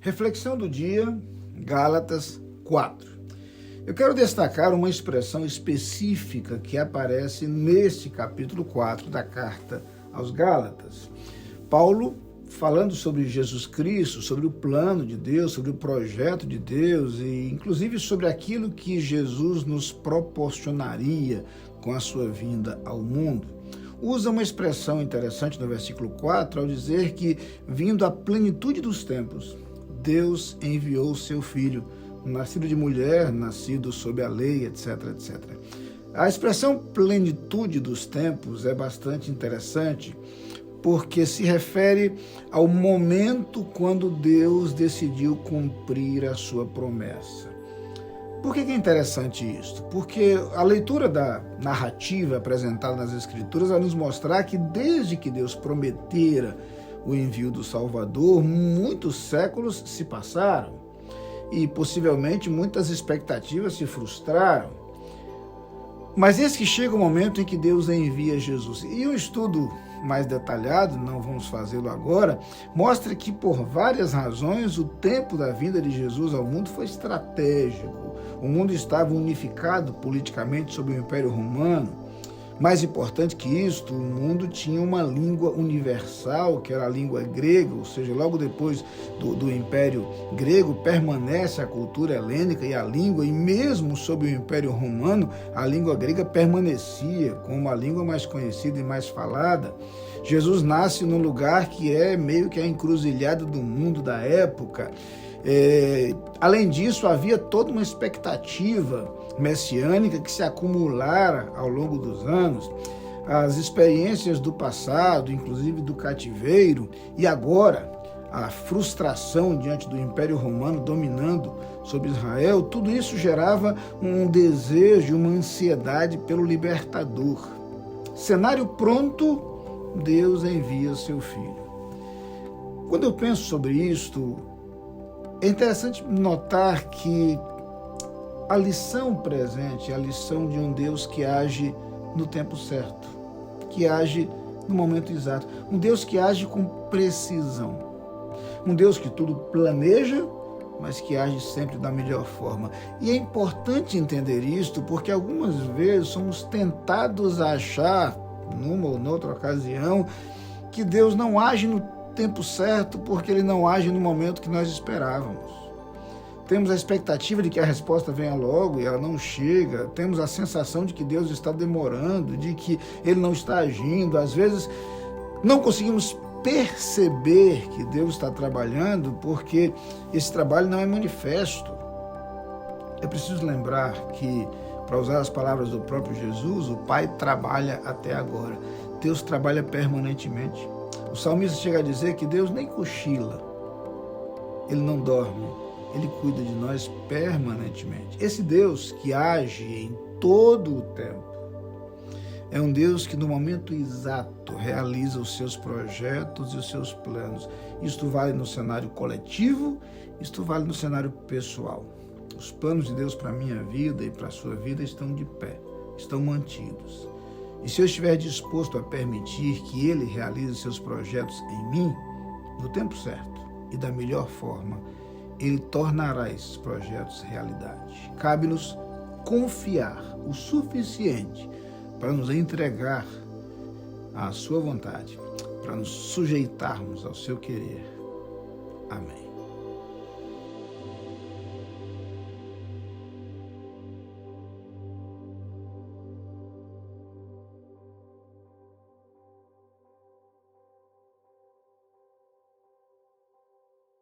Reflexão do dia, Gálatas 4. Eu quero destacar uma expressão específica que aparece neste capítulo 4 da carta aos Gálatas. Paulo, falando sobre Jesus Cristo, sobre o plano de Deus, sobre o projeto de Deus e inclusive sobre aquilo que Jesus nos proporcionaria com a sua vinda ao mundo, usa uma expressão interessante no versículo 4 ao dizer que, vindo à plenitude dos tempos, Deus enviou o seu Filho, nascido de mulher, nascido sob a lei, etc, etc. A expressão plenitude dos tempos é bastante interessante porque se refere ao momento quando Deus decidiu cumprir a sua promessa. Por que é interessante isso? Porque a leitura da narrativa apresentada nas Escrituras vai nos mostrar que desde que Deus prometera o envio do Salvador, muitos séculos se passaram e possivelmente muitas expectativas se frustraram. Mas eis que chega o momento em que Deus envia Jesus. E um estudo mais detalhado, não vamos fazê-lo agora, mostra que por várias razões o tempo da vinda de Jesus ao mundo foi estratégico. O mundo estava unificado politicamente sob o Império Romano. Mais importante que isto, o mundo tinha uma língua universal, que era a língua grega, ou seja, logo depois do Império Grego permanece a cultura helênica e a língua, e mesmo sob o Império Romano, a língua grega permanecia como a língua mais conhecida e mais falada. Jesus nasce num lugar que é meio que a encruzilhada do mundo da época. Além disso, havia toda uma expectativa messiânica que se acumulara ao longo dos anos, as experiências do passado, inclusive do cativeiro, e agora a frustração diante do Império Romano dominando sobre Israel, tudo isso gerava um desejo, uma ansiedade pelo libertador. Cenário pronto, Deus envia seu Filho. Quando eu penso sobre isto, é interessante notar que a lição presente é a lição de um Deus que age no tempo certo, que age no momento exato, um Deus que age com precisão, um Deus que tudo planeja, mas que age sempre da melhor forma. E é importante entender isto porque algumas vezes somos tentados a achar, numa ou noutra ocasião, que Deus não age no tempo certo porque Ele não age no momento que nós esperávamos. Temos a expectativa de que a resposta venha logo e ela não chega. Temos a sensação de que Deus está demorando, de que Ele não está agindo. Às vezes não conseguimos perceber que Deus está trabalhando porque esse trabalho não é manifesto. É preciso lembrar que, para usar as palavras do próprio Jesus, o Pai trabalha até agora. Deus trabalha permanentemente. O salmista chega a dizer que Deus nem cochila, Ele não dorme. Ele cuida de nós permanentemente. Esse Deus que age em todo o tempo é um Deus que no momento exato realiza os seus projetos e os seus planos. Isto vale no cenário coletivo, isto vale no cenário pessoal. Os planos de Deus para a minha vida e para a sua vida estão de pé, estão mantidos. E se eu estiver disposto a permitir que Ele realize seus projetos em mim, no tempo certo e da melhor forma, Ele tornará esses projetos realidade. Cabe-nos confiar o suficiente para nos entregar à sua vontade, para nos sujeitarmos ao seu querer. Amém.